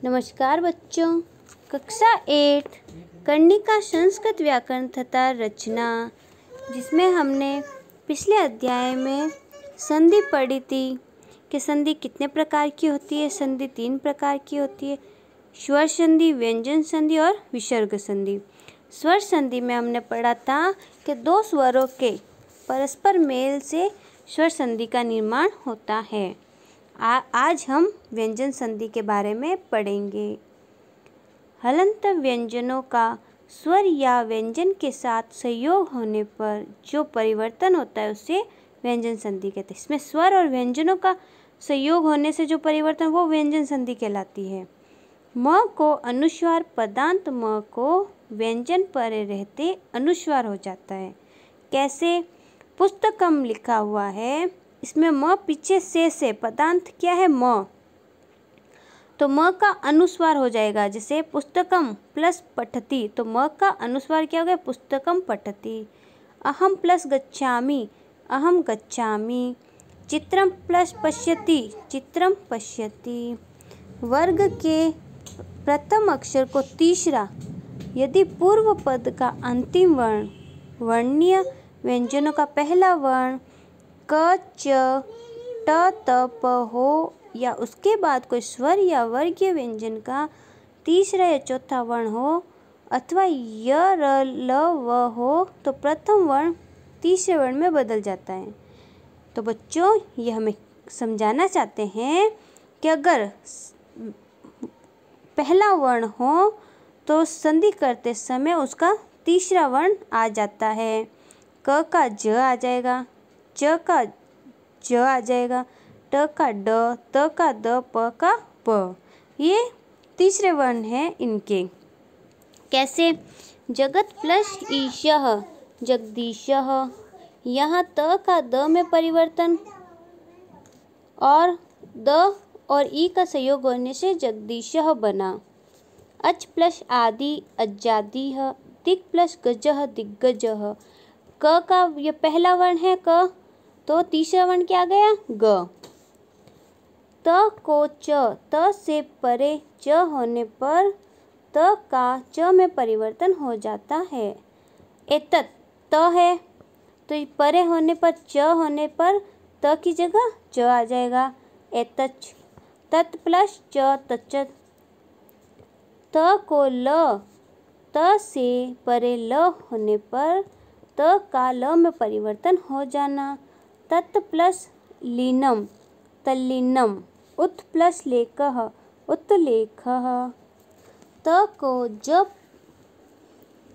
नमस्कार बच्चों। कक्षा 8 कर्णिका संस्कृत व्याकरण तथा रचना, जिसमें हमने पिछले अध्याय में संधि पढ़ी थी कि संधि कितने प्रकार की होती है। संधि 3 प्रकार की होती है, स्वर संधि, व्यंजन संधि और विसर्ग संधि। स्वर संधि में हमने पढ़ा था कि 2 स्वरों के परस्पर मेल से स्वर संधि का निर्माण होता है। आज हम व्यंजन संधि के बारे में पढ़ेंगे। हलंत व्यंजनों का स्वर या व्यंजन के साथ संयोग होने पर जो परिवर्तन होता है उसे व्यंजन संधि कहते हैं। इसमें स्वर और व्यंजनों का संयोग होने से जो परिवर्तन वो व्यंजन संधि कहलाती है। म को अनुस्वार पदांत म को व्यंजन परे रहते अनुस्वार हो जाता है। कैसे? पुस्तकम लिखा हुआ है, इसमें म पीछे से पदांत क्या है? म, तो म का अनुस्वार हो जाएगा। जैसे पुस्तकम प्लस पठति, तो म का अनुस्वार क्या हो गया? पुस्तकम पठति। अहम प्लस गच्छामि, अहम गच्छामि। चित्रम प्लस पश्यति, चित्रम पश्यति। वर्ग के प्रथम अक्षर को तीसरा यदि पूर्व पद का अंतिम वर्ण वर्णीय व्यंजनों का पहला वर्ण क, च, ट, त, प हो या उसके बाद कोई स्वर या वर्गीय व्यंजन का तीसरा या चौथा वर्ण हो अथवा य, र, ल, व हो तो प्रथम वर्ण तीसरे वर्ण में बदल जाता है। तो बच्चों, ये हमें समझाना चाहते हैं कि अगर पहला वर्ण हो तो संधि करते समय उसका तीसरा वर्ण आ जाता है। क का ज आ जाएगा, च का ज आ जाएगा, ट का ड, त का द, प का प। ये तीसरे वर्ण हैं इनके। कैसे? जगत प्लस ईशः, जगदीशः। यहाँ त का द में परिवर्तन और द और ई का संयोग होने से जगदीशः बना। अच प्लस आदि, अजादीः। दिक् प्लस गजः, दिग्गजः। क का ये पहला वर्ण है क, तो तीसरा वर्ण क्या आ गया? ग। त को च, त से परे च होने पर त का च में परिवर्तन हो जाता है। एतत् त है, तो परे होने पर च होने पर त की जगह च आ जाएगा। एतच्च। तत् प्लस च, तच्च। त को ल, त से परे ल होने पर त का ल में परिवर्तन हो जाना। तत् प्लस लीनम, तल्लीनम। उत प्लस लेकः, उत्लेखः। त को ज,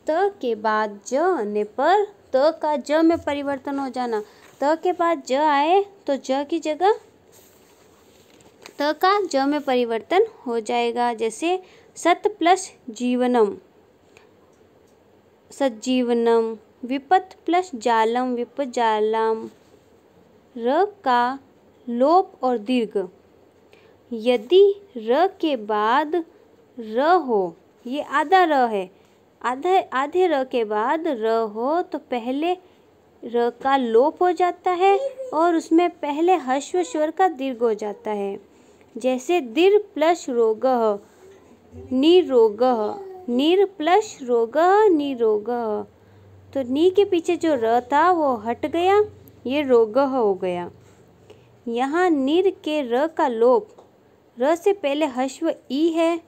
त के बाद ज आने पर त का ज में परिवर्तन हो जाना। त के बाद ज आए तो ज की जगह त का ज में परिवर्तन हो जाएगा। जैसे सत प्लस जीवनम, सज्जीवनम। विपत् प्लस जालम, विपजालम। र का लोप और दीर्घ। यदि र के बाद र हो, ये आधा र है, आधे र के बाद र हो तो पहले र का लोप हो जाता है और उसमें पहले ह्रस्व स्वर का दीर्घ हो जाता है। जैसे दीर्घ प्लस रोगः, निरोगः। नीर प्लस रोगः, निरोगः। तो नी के पीछे जो र था वो हट गया, ये रोगः हो गया। यहाँ नीर के र का लोप, र से पहले ह्रस्व ई है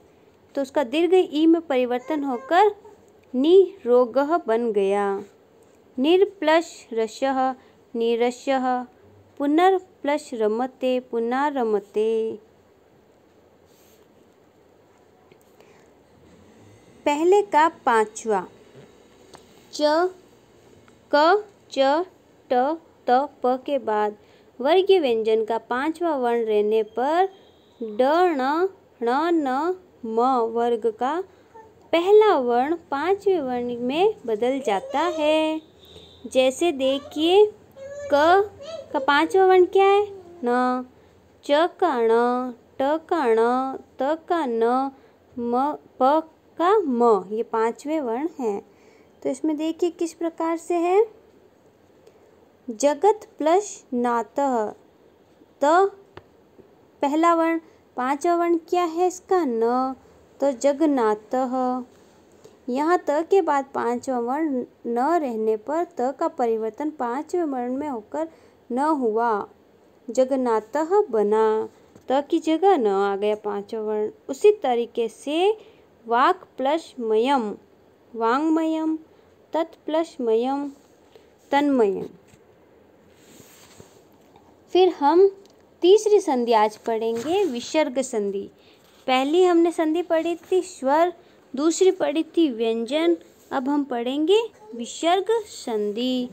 तो उसका दीर्घ ई में परिवर्तन होकर निरोगः बन गया। निर प्लस रसः, निरसः। पुनर् प्लस रमते, पुनर्रमते। पहले का पांचवा च, क, च, ट, त, प के बाद वर्गीय व्यंजन का पांचवा वर्ण रहने पर ड, ण, न, म वर्ग का पहला वर्ण पांचवें वर्ण में बदल जाता है। जैसे देखिए, क का पांचवा वर्ण क्या है? न। च का ण, ट का ण, त का न, म, प का म, ये पांचवें वर्ण हैं। तो इसमें देखिए किस प्रकार से है। जगत प्लस नातः, त पहला वर्ण पांचवा वर्ण क्या है इसका? न, तो जगन्नाथः। यहाँ त के बाद पांचवा वर्ण न रहने पर त का परिवर्तन पांचवें वर्ण में होकर न हुआ, जगन्नाथः बना। त की जगह न आ गया पांचवा वर्ण। उसी तरीके से वाक् प्लस मयम वाङ्मयम, तत् प्लस मयम तन्मयम। फिर हम तीसरी संधि आज पढ़ेंगे, विसर्ग संधि। पहली हमने संधि पढ़ी थी स्वर, दूसरी पढ़ी थी व्यंजन। अब हम पढ़ेंगे विसर्ग संधि।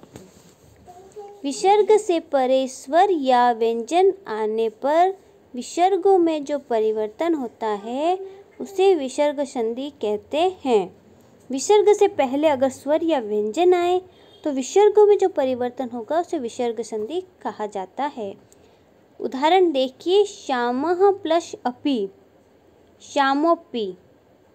विसर्ग से परे स्वर या व्यंजन आने पर विसर्गों में जो परिवर्तन होता है उसे विसर्ग संधि कहते हैं। विसर्ग से पहले अगर स्वर या व्यंजन आए तो विसर्गों में जो परिवर्तन होगा उसे विसर्ग संधि कहा जाता है। उदाहरण देखिए, श्यामः प्लस अपि, श्यामोपि।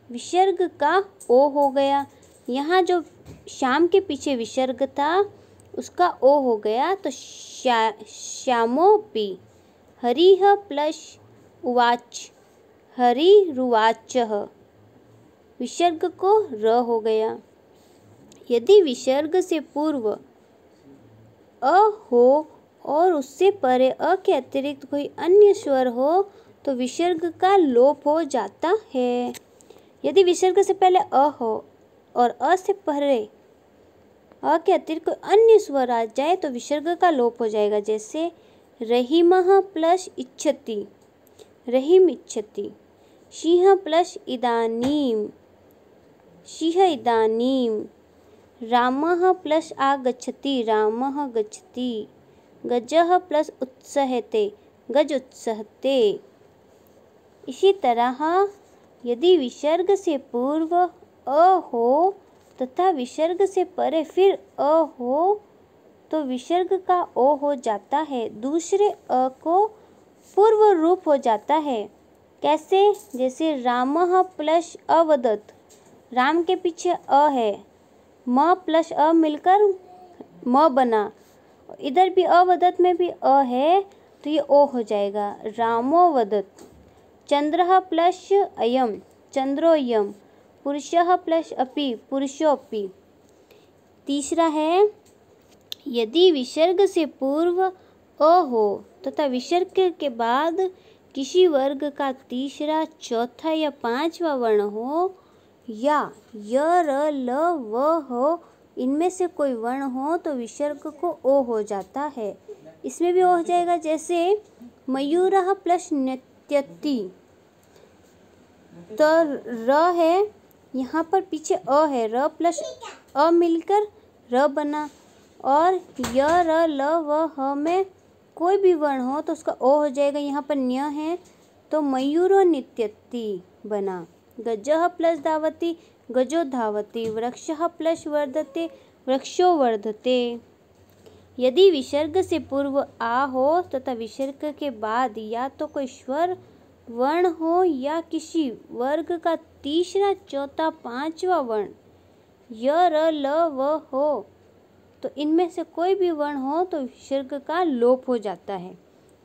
विसर्ग का ओ हो गया। यहाँ जो श्याम के पीछे विसर्ग था उसका ओ हो गया, तो श्यामोपि। हरिः प्लस उवाच, हरिरुवाचः। विसर्ग को र हो गया। यदि विसर्ग से पूर्व अ हो और उससे परे अ के अतिरिक्त कोई अन्य स्वर हो तो विसर्ग का लोप हो जाता है। यदि विसर्ग से पहले अ हो और अ से परे अ के अतिरिक्त कोई अन्य स्वर आ जाए तो विसर्ग का लोप हो जाएगा। जैसे रहीमः प्लस इच्छति, रहीम इच्छति। सिंह प्लस इदानीम, सिंह इदानीम। रामः प्लस आगच्छति, रामः गच्छति। गजः प्लस उत्सहते, गज उत्सहते। इसी तरह यदि विसर्ग से पूर्व अ हो तथा विसर्ग से परे फिर अ हो तो विसर्ग का ओ हो जाता है, दूसरे अ को पूर्व रूप हो जाता है। कैसे? जैसे रामः प्लस अवदत्, राम के पीछे अ है, म प्लस अ मिलकर म बना। इधर भी अवदत् में भी अ है तो ये ओ हो जाएगा, रामो वदत्। चंद्रः प्लस अयम, चंद्रोयम। पुरुषः प्लस अपि, पुरुषोऽपि। तीसरा है, यदि विसर्ग से पूर्व अ हो तथा विसर्ग के बाद किसी वर्ग का तीसरा, चौथा या पांचवा वर्ण हो या य, र, ल, व हो, इनमें से कोई वर्ण हो तो विसर्ग को ओ हो जाता है। इसमें भी ओ हो जाएगा। जैसे मयूरः प्लस नृत्यति, तो र है, यहाँ पर पीछे अ है, र प्लस अ मिलकर र बना। और य, र, ल, व, ह में कोई भी वर्ण हो तो उसका ओ हो जाएगा। यहाँ पर न्य है तो मयूरो नृत्यति बना। गजः प्लस धावति, गजो धावति। वृक्षः प्लस वर्धते, वृक्षो वर्धते। यदि विसर्ग से पूर्व आ हो तथा विसर्ग के बाद या तो कोई स्वर वर्ण हो या किसी वर्ग का तीसरा, चौथा, पांचवा वर्ण य, र, ल, व हो तो इनमें से कोई भी वर्ण हो तो विसर्ग का लोप हो जाता है।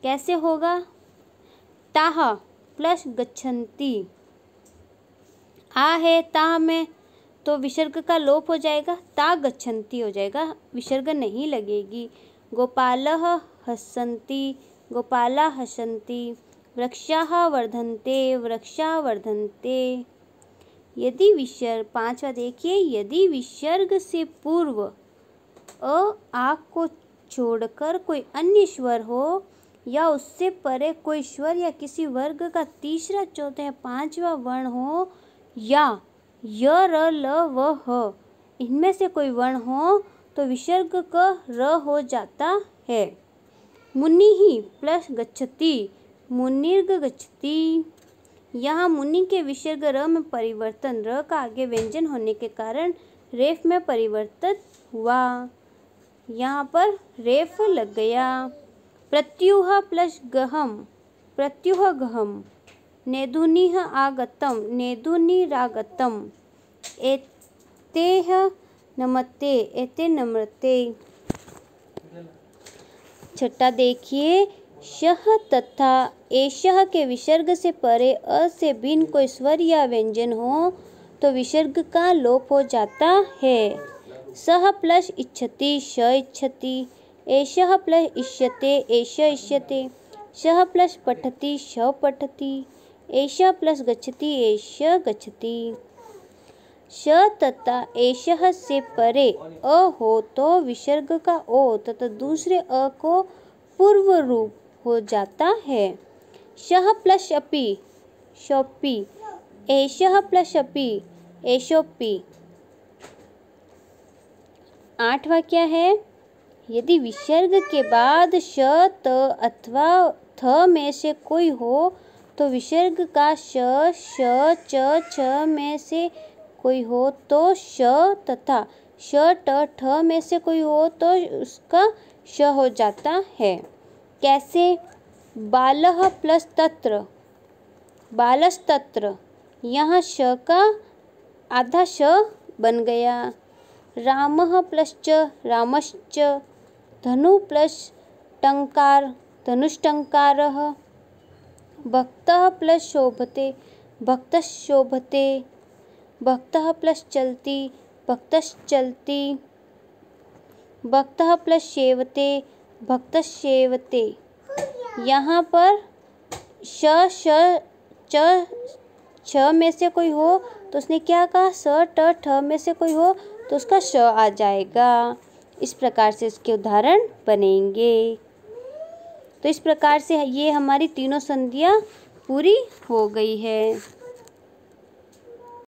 कैसे होगा? ताः प्लस गच्छन्ति। आ है ता में तो विसर्ग का लोप हो जाएगा, ता गच्छन्ति हो जाएगा, विसर्ग नहीं लगेगी। गोपालः हसन्ति, गोपाला हसन्ति। वृक्षाः वर्धन्ते, वृक्षा वर्धन्ते। यदि विसर्ग, पांचवा देखिए, यदि विसर्ग से पूर्व आ को छोड़कर कोई अन्य स्वर हो या उससे परे कोई स्वर या किसी वर्ग का तीसरा, चौथा या पांचवा वर्ण हो या य, र, ल, व, ह, इनमें से कोई वर्ण हो तो विसर्ग का र हो जाता है। मुनिः प्लस गच्छति, मुनिर्ग गच्छति। यहाँ मुनि के विसर्ग र में परिवर्तन, र का आगे व्यंजन होने के कारण रेफ में परिवर्तित हुआ, यहाँ पर रेफ लग गया। प्रत्युह प्लस गहम, प्रत्युह गहम। नेदुनिः आगतम, नेदुनिरागतम। एतेः नमते, एते नमते। छठा देखिए, शह तथा एषः के विसर्ग से परे अ से भिन्न कोई स्वर या व्यंजन हो तो विसर्ग का लोप हो जाता है। सह प्लस इच्छति श इच्छति, एषः प्लस इष्यते एष इष्यते, शह प्लस पठति श पठति, एषः प्लस गच्छति एष गच्छति। श तथा एषः से परे अ हो तो विसर्ग का ओ तथा दूसरे अ को पूर्व रूप हो जाता है। शह प्लस अपि शोपि, एषः प्लस अपि एषोपि। 8वां क्या है? यदि विसर्ग के बाद श त अथवा थ में से कोई हो तो विसर्ग का श च छ में से कोई हो तो श तथा श ट ठ में से कोई हो तो उसका श हो जाता है। कैसे? बालः प्लस तत्र बालस्तत्र, यहाँ श का आधा श बन गया। रामः प्लस च रामश्च, धनु प्लस टंकार धनुष्टंकारः, भक्तः प्लस शोभते भक्तशोभते, भक्तः प्लस चलति भक्तश्चलति, भक्तः प्लस सेवते भक्तसेवते। यहाँ पर श च छ में से कोई हो तो उसने क्या कहा? स ट ठ में से कोई हो तो उसका श आ जाएगा। इस प्रकार से इसके उदाहरण बनेंगे। तो इस प्रकार से ये हमारी तीनों संधियाँ पूरी हो गई है।